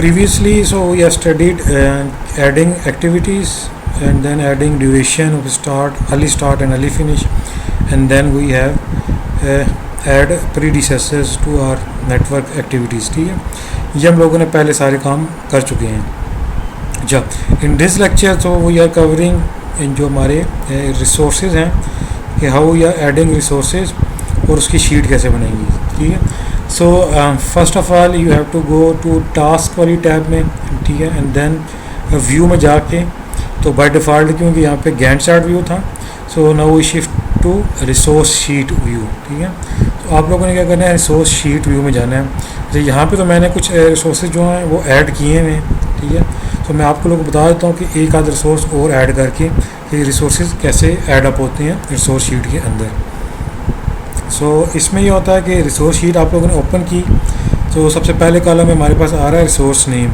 previously, so we have studied adding activities and then adding duration of start, early start and early finish, and then we have add predecessors to our network activities. ठीक है, ये हम लोगों ने पहले सारे काम कर चुके हैं. अच्छा, इन दिस लेक्चर तो वी आर कवरिंग इन जो हमारे रिसोर्सेज हैं कि how we are adding resources और उसकी शीट कैसे बनेगी. ठीक है, so first of all you have to go to task वाली टैब में. ठीक है, एंड देन व्यू में जाके, तो बाय डिफ़ॉल्ट क्योंकि यहाँ पे गैंट चार्ट व्यू था, so now we shift to resource sheet view. ठीक है, तो आप लोगों ने क्या करना है, रिसोर्स शीट व्यू में जाना है. तो यहाँ पे तो मैंने कुछ रिसोर्सेज जो हैं वो ऐड किए हैं. ठीक है, तो मैं आपको लोगों को बता देता हूँ कि एक आध रिसोर्स और ऐड करके ये रिसोर्सेज कैसे ऐड अप होते हैं रिसोर्स शीट के अंदर. सो इसमें ये होता है कि रिसोर्स शीट आप लोगों ने ओपन की, तो सबसे पहले कॉलम में हमारे पास आ रहा है रिसोर्स नेम.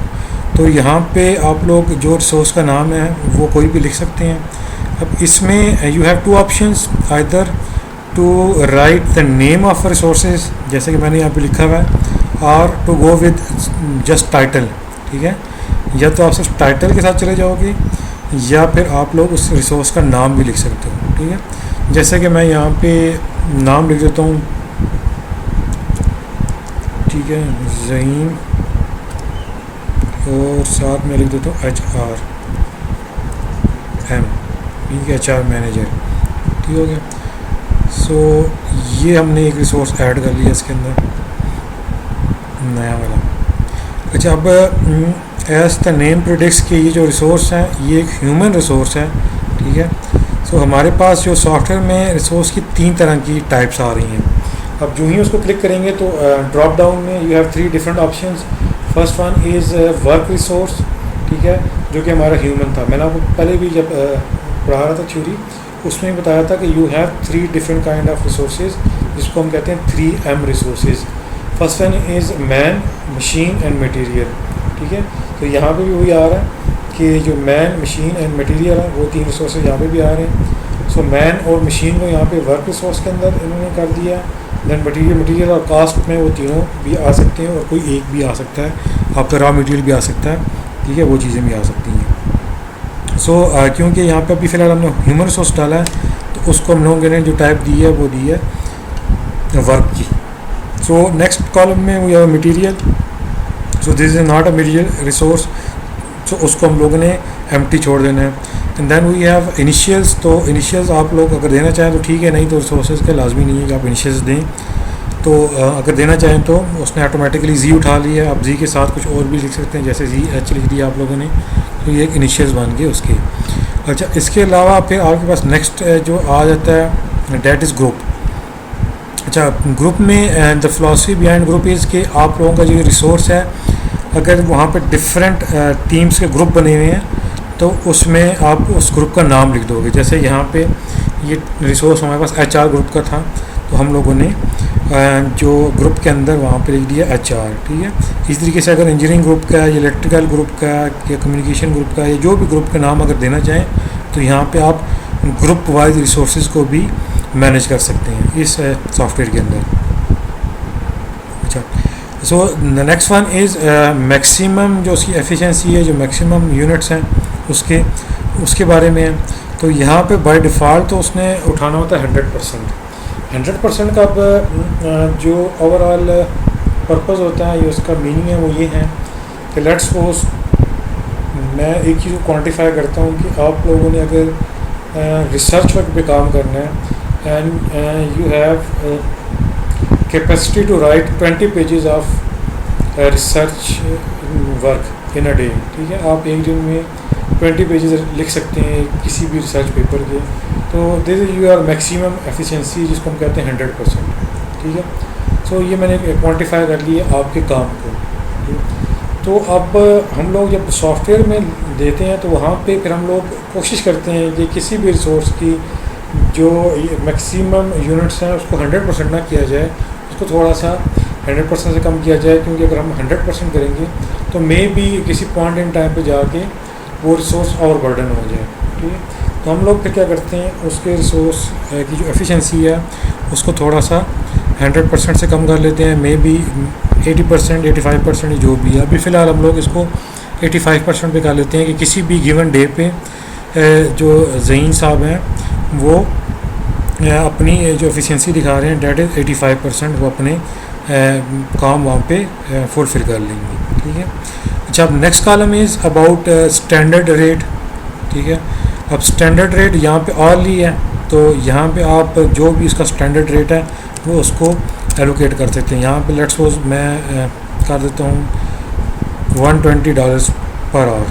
तो यहाँ पे आप लोग जो रिसोर्स का नाम है वो कोई भी लिख सकते हैं. अब इसमें you have two options, either to write the name of resources जैसे कि मैंने यहाँ पे लिखा हुआ है, और to go with just title. ठीक है, या तो आप सिर्फ टाइटल के साथ चले जाओगे या फिर आप लोग उस रिसोर्स का नाम भी लिख सकते हो. ठीक है, जैसे कि मैं यहाँ पे नाम लिख देता हूँ. ठीक है, ज़हीम, और साथ में लिख देता हूँ HR M, HR मैनेजर. ठीक हो गया. सो ये हमने एक रिसोर्स ऐड कर लिया इसके अंदर, नया वाला. अच्छा, अब एज द नेम प्रेडिक्ट्स के ये जो रिसोर्स है ये एक ह्यूमन रिसोर्स है. ठीक है, सो हमारे पास जो सॉफ्टवेयर में रिसोर्स की 3 तरह की टाइप्स आ रही हैं. अब जो ही उसको क्लिक करेंगे तो ड्रॉप डाउन में you have 3 different options. First one is work resource. ठीक है, जो कि हमारा ह्यूमन था. मैंने आपको पहले भी जब पढ़ा रहा था थ्योरी, उसमें बताया था कि you have 3 different kind of resources, जिसको हम कहते हैं 3M resources. First one is man, machine and material. ठीक है, तो यहाँ पे भी वही आ रहा है कि जो मैन, मशीन एंड मटीरियल है वो 3 रिसोर्सेज यहाँ पे भी आ रहे हैं. सो मैन और मशीन को यहाँ पे वर्क रिसोर्स के अंदर इन्होंने कर दिया. दैन मटीरियल और कास्ट में वो तीनों भी आ सकते हैं, और कोई एक भी आ सकता है. आपका रॉ मटीरियल भी आ सकता है. ठीक है, वो चीज़ें भी आ सकती हैं. सो क्योंकि यहाँ पे अभी फ़िलहाल हमने ह्यूमन रिसोर्स डाला है, तो उसको हम लोगों ने जो टाइप दी है वो दी है वर्क की. सो नेक्स्ट कॉलम में वो material. So this is not a material resource, so उसको हम लोगों ने एम्प्टी छोड़ देना है. And then we have initials. तो इनिशियल्स आप लोग अगर देना चाहें तो ठीक है, नहीं तो रिसोर्सेज का लाजमी नहीं है कि आप इनिशियल्स दें. तो अगर देना चाहें तो उसने ऑटोमेटिकली जी उठा लिया. आप जी के साथ कुछ और भी लिख सकते हैं, जैसे GH लिख दिया आप लोगों ने, तो ये एक इनिशियल्स बन गए उसके. अच्छा, इसके अलावा फिर आपके पास नेक्स्ट जो आ जाता है डैट इज़ ग्रुप. अच्छा, ग्रुप में the philosophy behind group is कि आप लोगों का जो रिसोर्स है, अगर वहाँ पे डिफरेंट टीम्स के ग्रुप बने हुए हैं तो उसमें आप उस ग्रुप का नाम लिख दोगे. जैसे यहाँ पे ये रिसोर्स हमारे पास HR ग्रुप का था, तो हम लोगों ने जो ग्रुप के अंदर वहाँ पे लिख दिया HR. ठीक है, इस तरीके से अगर इंजीनियरिंग ग्रुप का, या इलेक्ट्रिकल ग्रुप का, या कम्युनिकेशन ग्रुप का, या जो भी ग्रुप का नाम अगर देना चाहें तो यहाँ पे आप ग्रुप वाइज रिसोर्सेज को भी मैनेज कर सकते हैं इस सॉफ्टवेयर के अंदर. अच्छा, so the next one is maximum, जो उसकी एफिशिएंसी है, जो मैक्सिमम यूनिट्स हैं उसके बारे में है. तो यहाँ पे बाय डिफ़ॉल्ट तो उसने उठाना होता है 100%. 100% का अब जो ओवरऑल पर्पस होता है, ये उसका मीनिंग है, वो ये है कि लेट्स सपोज मैं एक चीज़ को क्वांटिफाई करता हूँ कि आप लोगों ने अगर रिसर्च वर्क पे काम करना है and you have capacity to write 20 pages of research work in a day. ठीक है, आप एक दिन में 20 पेजेस लिख सकते हैं किसी भी रिसर्च पेपर के. तो this is your maximum efficiency, जिसको हम कहते हैं 100%. ठीक है, सो ये मैंने क्वांटिफाई कर लिया आपके काम को. तो अब हम लोग जब सॉफ्टवेयर में देते हैं तो वहाँ पे फिर हम लोग कोशिश करते हैं कि किसी भी रिसोर्स की जो मैक्सिमम यूनिट्स हैं उसको 100% ना किया जाए, उसको थोड़ा सा 100% से कम किया जाए. क्योंकि अगर हम 100% करेंगे तो मे बी किसी पॉइंट इन टाइम पे जाके वो रिसोर्स और बर्डन हो जाए. ठीक है, तो हम लोग फिर क्या करते हैं, उसके रिसोर्स की जो एफिशिएंसी है उसको थोड़ा सा 100% से कम कर लेते हैं, मे बी 80%, 85% जो भी है। अभी फ़िलहाल हम लोग इसको 85% पे कर लेते हैं कि किसी भी गिवन डे पे जो ज़हीन साहब हैं वो अपनी जो एफिशिएंसी दिखा रहे हैं डेट इज़ 85%, वो अपने काम वहाँ पे फुलफिल कर लेंगे। ठीक है। अच्छा, अब next column is about standard rate. ठीक है। अब स्टैंडर्ड रेट यहाँ पे ऑर्ली है, तो यहाँ पे आप जो भी इसका स्टैंडर्ड रेट है वो उसको एलोकेट कर सकते हैं। यहाँ पे लेट्स सपोज मैं कर देता हूँ $120 पर आवर।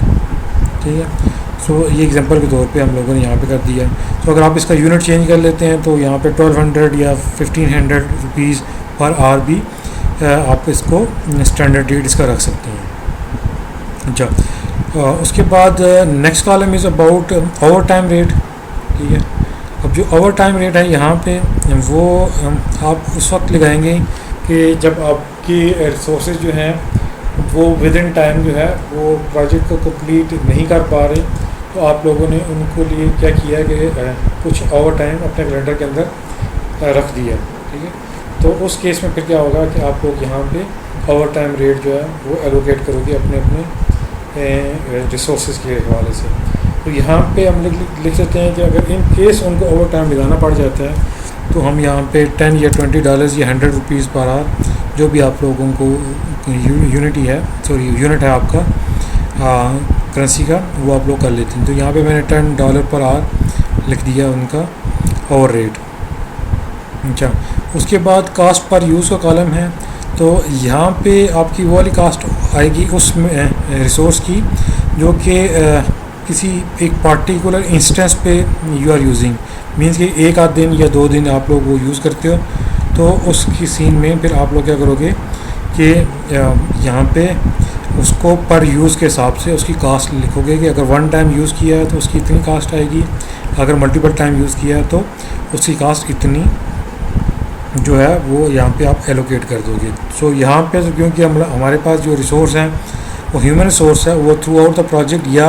ठीक है। सो ये एग्जांपल के तौर पे हम लोगों ने यहाँ पे कर दिया। तो अगर आप इसका यूनिट चेंज कर लेते हैं तो यहाँ पे 1200 या 1500 रुपीज़ पर आवर भी आप इसको स्टैंडर्ड रेट इसका रख सकते हैं। अच्छा, उसके बाद next column is about over time rate. ठीक है। अब जो ओवर टाइम रेट है यहाँ पे वो आप उस वक्त लगाएंगे कि जब आपकी रिसोर्सेज जो हैं वो विद इन टाइम जो है वो प्रोजेक्ट को कंप्लीट नहीं कर पा रहे, तो आप लोगों ने उनको लिए क्या किया कि कुछ ओवर टाइम अपने कैलेंडर के अंदर रख दिया। ठीक है। तो उस केस में फिर क्या होगा कि आप लोग यहाँ पे ओवर टाइम रेट जो है वो एलोकेट करोगे अपने अपने रिसोर्सेज के हवाले से। तो यहाँ पे हम लिख सकते हैं कि अगर इन केस उनको ओवर टाइम लगाना पड़ जाता है तो हम यहाँ पे 10 या $20 या 100 रुपीज़ पर आवर जो भी आप लोगों को यूनिट है आपका करेंसी का, वो आप लोग कर लेते हैं। तो यहाँ पे मैंने $10 पर आवर लिख दिया उनका ओवर रेट। अच्छा, उसके बाद कास्ट पर यूज़ का कॉलम है, तो यहाँ पे आपकी वो वाली कास्ट आएगी उस रिसोर्स की जो कि किसी एक पार्टिकुलर इंस्टेंस पे यू आर यूजिंग, मीन्स कि एक आध दिन या 2 दिन आप लोग वो यूज़ करते हो। तो उसकी सीन में फिर आप लोग क्या करोगे कि यहाँ पे उसको पर यूज़ के हिसाब से उसकी कास्ट लिखोगे कि अगर 1 टाइम यूज़ किया है तो उसकी इतनी कास्ट आएगी, अगर मल्टीपल टाइम यूज़ किया है तो उसकी कास्ट इतनी जो है वो यहाँ पे आप एलोकेट कर दोगे। सो यहाँ पे क्योंकि हमारे पास जो रिसोर्स हैं वो ह्यूमन रिसोर्स है, वो थ्रू आउट द प्रोजेक्ट या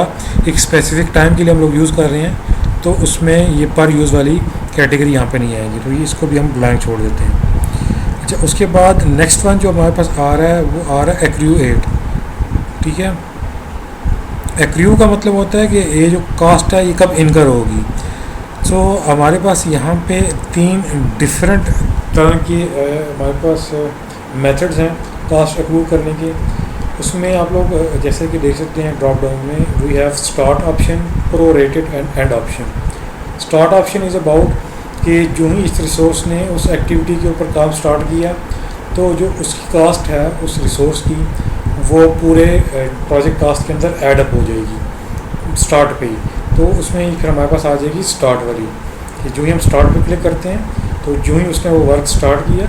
एक स्पेसिफिक टाइम के लिए हम लोग यूज़ कर रहे हैं, तो उसमें ये पर यूज़ वाली कैटेगरी यहाँ पे नहीं आएगी, तो ये इसको भी हम ब्लैंक छोड़ देते हैं। अच्छा, उसके बाद नेक्स्ट वन जो हमारे पास आ रहा है वो आ रहा है एक्रू एड। ठीक है। एक्रू का मतलब होता है कि ये जो कास्ट है ये कब इनकर होगी। सो हमारे पास यहाँ पे 3 डिफरेंट तरह की हमारे पास मेथड्स हैं कास्ट एक्रू करने के। उसमें आप लोग जैसे कि देख सकते हैं ड्रॉप डाउन में we have start option, prorated and end option. Start option is about कि जो ही इस रिसोर्स ने उस एक्टिविटी के ऊपर काम स्टार्ट किया तो जो उसकी कास्ट है उस रिसोर्स की वो पूरे प्रोजेक्ट कास्ट के अंदर ऐड अप हो जाएगी स्टार्ट पे ही। तो उसमें फिर हमारे पास आ जाएगी स्टार्ट वाली कि जो ही हम स्टार्ट पे क्लिक करते हैं तो जो ही उसने वो वर्क स्टार्ट किया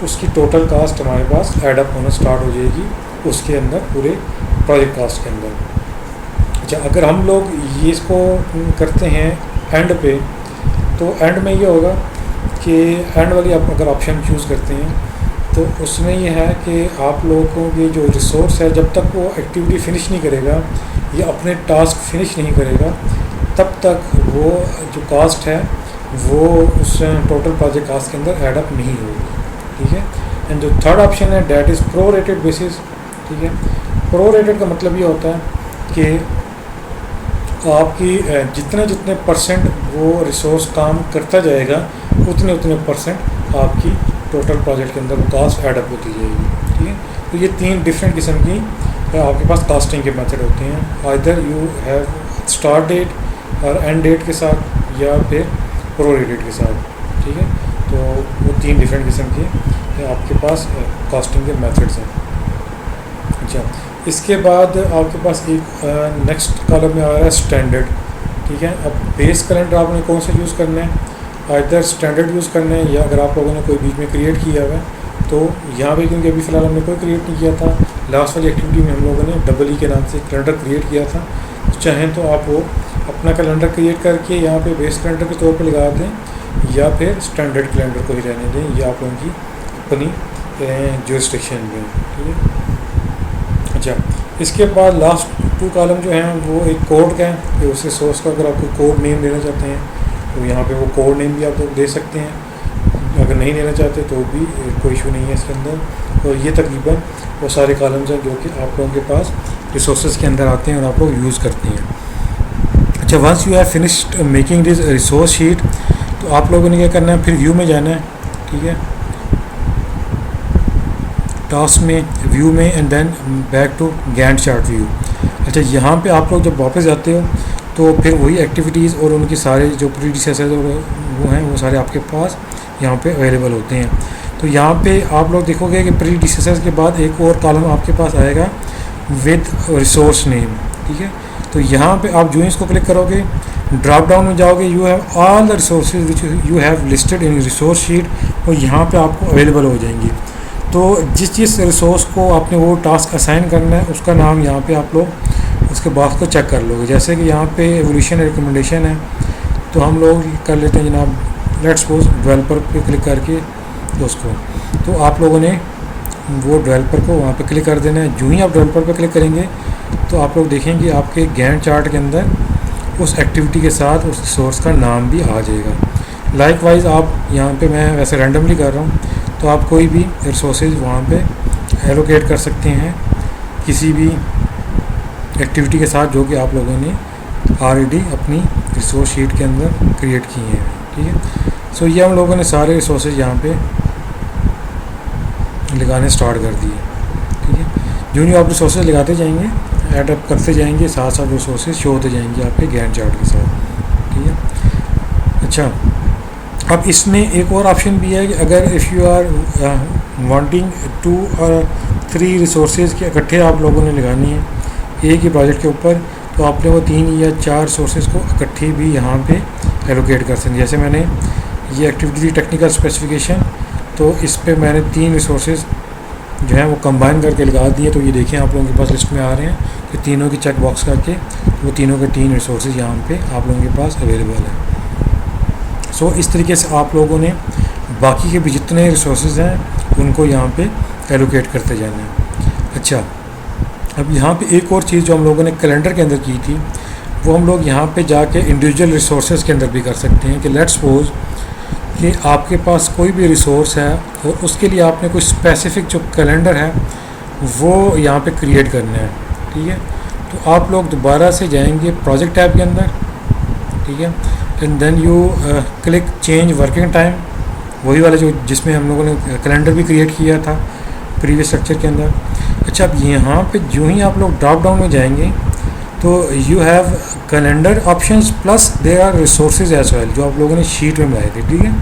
उसकी टोटल कास्ट हमारे पास ऐड अप होना स्टार्ट हो जाएगी उसके अंदर पूरे प्रोजेक्ट कास्ट के अंदर। अच्छा, अगर हम लोग ये इसको करते हैं एंड पे, तो एंड में ये होगा कि एंड वाली आप अगर ऑप्शन चूज़ करते हैं तो उसमें ये है कि आप लोगों की जो रिसोर्स है जब तक वो एक्टिविटी फिनिश नहीं करेगा या अपने टास्क फिनिश नहीं करेगा तब तक वो जो कास्ट है वो उस टोटल प्रोजेक्ट कास्ट के अंदर ऐड अप नहीं होगी। ठीक है। एंड जो थर्ड ऑप्शन है डैट इज़ प्रोरेटेड बेसिस। ठीक है। प्रोरेटेड का मतलब ये होता है कि आपकी जितने जितने परसेंट वो रिसोर्स काम करता जाएगा उतने उतने परसेंट आपकी टोटल प्रोजेक्ट के अंदर वो कास्ट ऐड अप होती जाएगी। ठीक है। तो ये 3 डिफरेंट किस्म की आपके पास कास्टिंग के मेथड होते हैं, either you have start date और एंड डेट के साथ या फिर प्रोरेटेड के साथ। ठीक है। तो वो 3 डिफरेंट किस्म के आपके पास कास्टिंग के मेथड्स हैं। अच्छा, इसके बाद आपके पास एक नेक्स्ट कॉलम में आ रहा है स्टैंडर्ड। ठीक है। अब बेस कैलेंडर आपने कौन सा यूज़ करना है, आइदर स्टैंडर्ड यूज़ करना है या अगर आप लोगों ने कोई बीच में क्रिएट किया हुआ है तो यहाँ पे, क्योंकि अभी फ़िलहाल हमने कोई क्रिएट नहीं किया था, लास्ट वाली एक्टिविटी में हम लोगों ने डबल ई के नाम से कैलेंडर क्रिएट किया था। तो चाहें तो आप वो अपना कैलेंडर क्रिएट करके यहाँ पे बेस कैलेंडर के तौर पे लगा दें या फिर स्टैंडर्ड कैलेंडर को ही रहने दें, ये आप लोगों की अपनी जुरिस्डिक्शन में। ठीक है। अच्छा, इसके बाद लास्ट 2 कॉलम जो हैं वो एक कोड का है कि उस रिसोर्स का अगर आप कोई कोड नेम देना चाहते हैं तो यहाँ पे वो कोड नेम भी आप लोग दे सकते हैं। अगर नहीं लेना चाहते तो भी कोई इशू नहीं है इसके अंदर। और ये तकरीबन वो सारे कॉलम्स हैं जो कि आप लोगों के पास रिसोर्सेज के अंदर आते हैं और आप लोग यूज़ करते हैं। अच्छा, once you have finished making this resource sheet, तो आप लोगों ने क्या करना है, फिर व्यू में जाना है, ठीक है, टास्क में, व्यू में, and then back to Gantt chart view. अच्छा, यहाँ पे आप लोग जब वापस जाते हो तो फिर वही एक्टिविटीज़ और उनके सारे जो प्रीडिसेसर वो हैं वो सारे आपके पास यहाँ पे अवेलेबल होते हैं। तो यहाँ पे आप लोग देखोगे कि प्रीडिसेसर के बाद एक और कॉलम आपके पास आएगा विद रिसोर्स नेम, ठीक है। तो यहाँ पे आप जो इसको क्लिक करोगे, ड्रॉप डाउन में जाओगे, you have all the resources which you have listed in resource sheet, और यहाँ पे आपको अवेलेबल हो जाएंगी। तो जिस रिसोर्स को आपने वो टास्क असाइन करना है उसका नाम यहाँ पे आप लोग उसके बॉक्स को चेक कर लोगे। जैसे कि यहाँ पे एवोल्यूशन रिकमेंडेशन है, तो हम लोग कर लेते हैं जनाब, लेट्स सपोज डेवलपर पे क्लिक करके उसको, तो आप लोगों ने वो डेवलपर को वहाँ पे क्लिक कर देना है। जो ही आप डेवलपर पे क्लिक करेंगे तो आप लोग देखेंगे आपके गैंट चार्ट के अंदर उस एक्टिविटी के साथ उस रिसोर्स का नाम भी आ जाएगा। लाइकवाइज आप यहाँ पे, मैं वैसे रैंडमली कर रहा हूँ, तो आप कोई भी रिसोर्सेज वहाँ पे एलोकेट कर सकते हैं किसी भी एक्टिविटी के साथ जो कि आप लोगों ने ऑलरेडी अपनी रिसोर्स शीट के अंदर क्रिएट किए हैं, ठीक है। सो ये हम लोगों ने सारे रिसोर्सेज यहाँ पे लगाने स्टार्ट कर दिए, ठीक है। जो नहीं आप रिसोर्सेज लगाते जाएंगे, ऐड अप करते जाएंगे, साथ साथ रिसोर्सेज शो होते जाएंगे आपके गैंट चार्ट के साथ, ठीक है। अच्छा, अब इसमें एक और ऑप्शन भी है कि अगर इफ़ यू आर वांटिंग 2 और 3 रिसोर्सेज के इकट्ठे आप लोगों ने लगानी है एक ही प्रोजेक्ट के ऊपर, तो आपने वो 3 या 4 रिसोर्सेज को इकट्ठे भी यहाँ पे एलोकेट कर सकते हैं। जैसे मैंने ये एक्टिविटी थी टेक्निकल स्पेसिफिकेशन, तो इस पे मैंने 3 रिसोर्सेज जो है वो कंबाइन करके लगा दिए। तो ये देखें आप लोगों के पास लिस्ट में आ रहे हैं, तो तीनों की चेक बॉक्स करके वो तीनों के 3 रिसोर्सेज यहाँ पे आप लोगों के पास अवेलेबल है। सो इस तरीके से आप लोगों ने बाकी के भी जितने रिसोर्सेज हैं उनको यहाँ पे एलोकेट करते जाना है। अच्छा, अब यहाँ पे एक और चीज़ जो हम लोगों ने कैलेंडर के अंदर की थी, वो हम लोग यहाँ पे जाके इंडिविजुअल रिसोर्सेज के अंदर भी कर सकते हैं कि लेट्स सपोज कि आपके पास कोई भी रिसोर्स है और उसके लिए आपने कोई स्पेसिफिक जो कैलेंडर है वो यहाँ पे क्रिएट करना है, ठीक है। तो आप लोग दोबारा से जाएंगे प्रोजेक्ट टैब के अंदर, ठीक है, and then you click change working time, वही वाला जो जिसमें हम लोगों ने कैलेंडर भी क्रिएट किया था प्रीवियस स्ट्रक्चर के अंदर। अच्छा, अब यहाँ पे जो ही आप लोग ड्रॉप डाउन में जाएंगे तो you have calendar options plus there are resources as well, जो आप लोगों ने शीट में बनाए थे, ठीक है।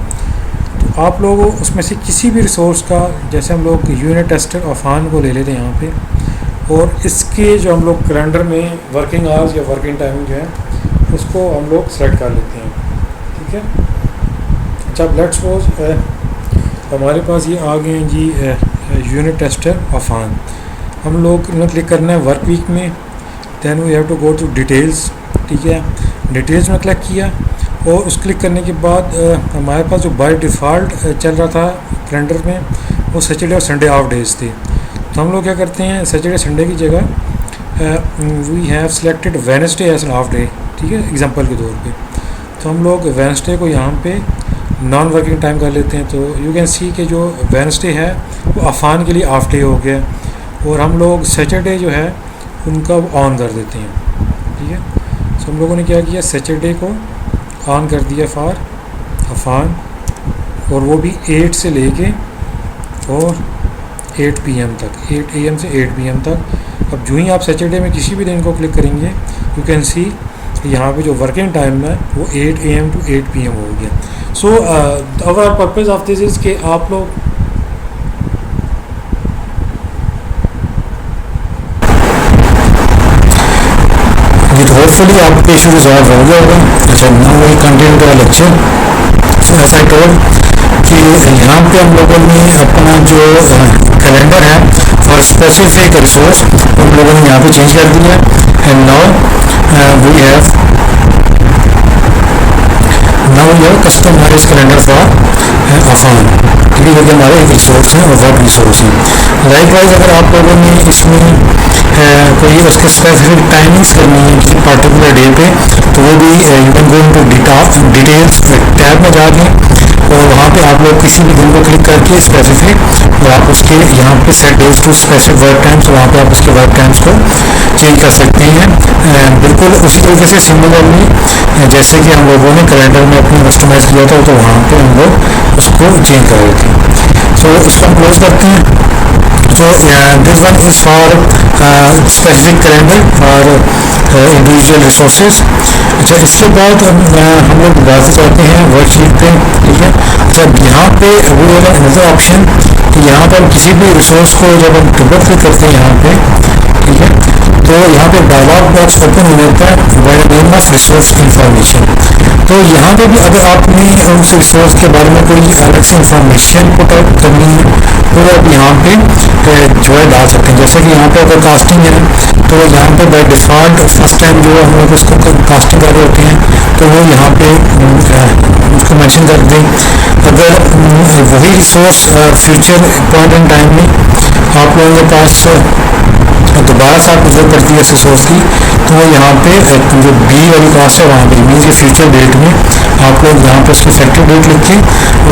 तो आप लोग उसमें से किसी भी रिसोर्स का, जैसे हम लोग यूनिट टेस्टर अफान को ले लेते हैं यहाँ पे, और इसके जो हम लोग कैलेंडर में वर्किंग आवर्स या वर्किंग टाइमिंग जो है उसको हम लोग सेलेक्ट कर लेते हैं, ठीक है। अच्छा, लेट्स सपोज हमारे पास ये आ गए हैं जी यूनिट टेस्टर अफान। हम लोग ने क्लिक करना है वर्क वीक में, then we have to go to details, ठीक है। डिटेल्स में क्लिक किया और उस क्लिक करने के बाद हमारे पास जो बाय डिफ़ॉल्ट चल रहा था कैलेंडर में वो सैटरडे और संडे ऑफ डेज थे। तो हम लोग क्या करते हैं, सैटरडे संडे की जगह we have selected Wednesday as an off day, ठीक है, एग्जांपल के तौर पे। तो हम लोग वेडनेसडे को यहाँ पे नॉन वर्किंग टाइम कर लेते हैं। तो यू कैन सी कि जो वेडनेसडे है वो अफान के लिए ऑफ डे हो गया, और हम लोग सैटरडे जो है उनका ऑन कर देते हैं, ठीक है। सो हम लोगों ने क्या किया, सैटरडे को ऑन कर दिया फॉर अफान, और वो भी 8 से लेके और 8 PM तक, 8 AM से 8 PM तक। अब जो ही आप सैटरडे में किसी भी दिन को क्लिक करेंगे यू कैन सी यहाँ पे जो वर्किंग टाइम है वो 8 AM to 8 PM हो गया। सो अवर पर्पज़ ऑफ दिस इज़ कि आप लोग होपफुली आपके इशू रिजॉल्व हो गया होगा। अच्छा, now we continue the lecture. As I told कि यहाँ पे हम लोगों ने अपना जो कैलेंडर है फॉर स्पेसिफिक रिसोर्स हम लोगों ने यहाँ पे चेंज कर दिया, and now we have customise calendar for Afan, ठीक है, क्योंकि हमारे एक रिसोर्स हैं और वर्क रिसोर्स हैं। लाइकवाइज अगर आप लोगों ने इसमें कोई उसके स्पेसिफिक टाइमिंग्स करनी है किसी पर्टिकुलर डे पे, तो वो भी you can go into details tab में जाके और वहाँ पे आप लोग किसी भी दिन को क्लिक करके स्पेसिफिक और आप उसके यहाँ पे set days to specific work times, वहाँ पे आप उसके वर्क टाइम्स को चेंज कर सकते हैं। बिल्कुल उसी तरीके से सिमिलरली जैसे कि हम लोगों ने कैलेंडर में अपने कस्टमाइज़ किया था, तो वहाँ पे हम लोग उसको चेंज कर रहे थे। सो इसको हम क्लोज करते हैं। So this one is for specific calendar और इंडिविजुअल रिसोर्सेज। अच्छा, इसके बाद हम लोग बात करते हैं वर्कशीट पे, ठीक है। अच्छा, यहाँ पे वो है अनदर ऑप्शन कि यहाँ पर किसी भी रिसोर्स को जब हम डबल क्लिक करते हैं यहाँ पे, ठीक है, तो यहाँ पे डायलॉग बॉक्स ओपन हो जाता है by the name of resource information. तो यहाँ पे भी अगर आपने उस रिसोर्स के बारे में कोई अलग से इंफॉर्मेशन पुट आउट करनी है तो आप यहाँ पे जो है डाल सकते हैं। जैसे कि यहाँ पे अगर कास्टिंग है तो यहाँ पे बाय डिफ़ॉल्ट फर्स्ट टाइम जो हम लोग उसको कास्टिंग कर रहे होते हैं तो वो यहाँ पे उसको मेंशन कर दें। अगर वही resource future point in time में आप लोगों के पास दोबारा से आपको जरूरत पड़ती है इस रिसोर्स की, तो वो यहाँ पे जो बी वाली कास्ट है वहाँ पे मीन के फ्यूचर डेट में आप लोग यहाँ पे उसकी इफेक्टिव डेट लिख के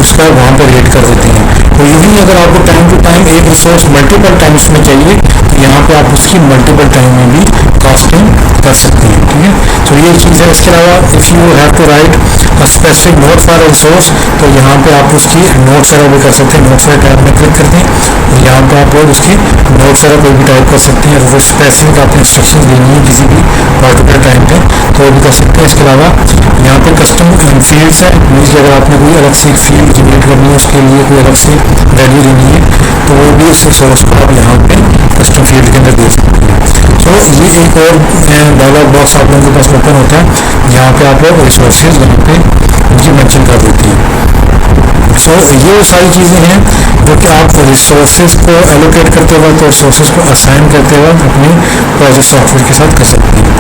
उसका वहाँ पे रेट कर देते हैं। तो यही अगर आपको टाइम टू टाइम एक रिसोर्स मल्टीपल टाइम्स में चाहिए तो यहाँ पे आप उसकी मल्टीपल टाइम में भी कास्टिंग कर सकते हैं, ठीक है। तो ये चीज़ है। इसके अलावा if you have to write a specific note for a resource तो यहाँ पे आप उसकी नोट सेटअप भी कर सकते हैं। नोट सेटअप टैब में क्लिक करते हैं और यहाँ पे आप लोग उसकी नोट सेटअप कोई भी टाइप कर सकते हैं। वो स्पेसिफिक आपने इंस्ट्रक्शन देनी है किसी भी पर्टिकुलर टाइम पे तो वो भी कर सकते हैं। इसके अलावा यहाँ पे कस्टम फील्ड्स है, मीन्स अगर आपने कोई अलग से फील्ड जनरेट करनी है उसके लिए कोई अलग से वैल्यू देनी है तो वो भी उस रिसोर्स को आप यहाँ पे कस्टम फील्ड के अंदर दे सकते हैं। तो ये एक और डायलॉग बॉक्स आप लोगों के पास ओपन होता है जहाँ पे आप लोग रिसोर्सेज यहाँ पे उनकी मेंशन कर देती हैं। सो ये वो सारी चीज़ें हैं जो कि आप रिसोर्सेज को एलोकेट करते वक्त और रिसोर्सेज को असाइन करते वक्त अपने प्रोजेक्ट सॉफ्टवेयर के साथ कर सकते हैं।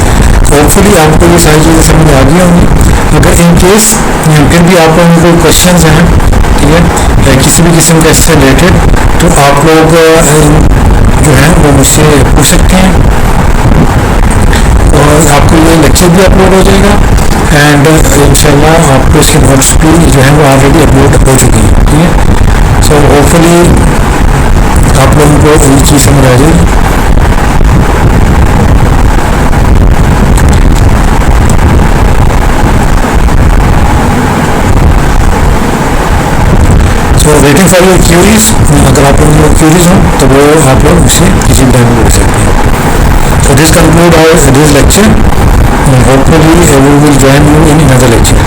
होपफुली आपको ये सारी चीज़ें समझ आ गई होंगी। अगर इन केस फिर भी आप लोगों को क्वेश्चन हैं, ठीक है, किसी भी किस्म का इससे रिलेटेड तो आप लोग जो है वो मुझसे पूछ सकते हैं और आपको ये लेक्चर भी अपलोड हो जाएगा एंड इंशाल्लाह आपको इसके नोट्स भी जो है वो ऑलरेडी अपलोड हो चुकी हैं, ठीक है। सो होपफुली आप लोगों को ये चीज़ समझ आ जाएगी। तो वेटिंग फॉर योर क्यूरीज, अगर आप लोगों को क्यूरीज हों तो वो आप लोग उसे किसी भी टाइम पूछ सकते हैं। So this conclude our this lecture and hopefully we will join you in another lecture.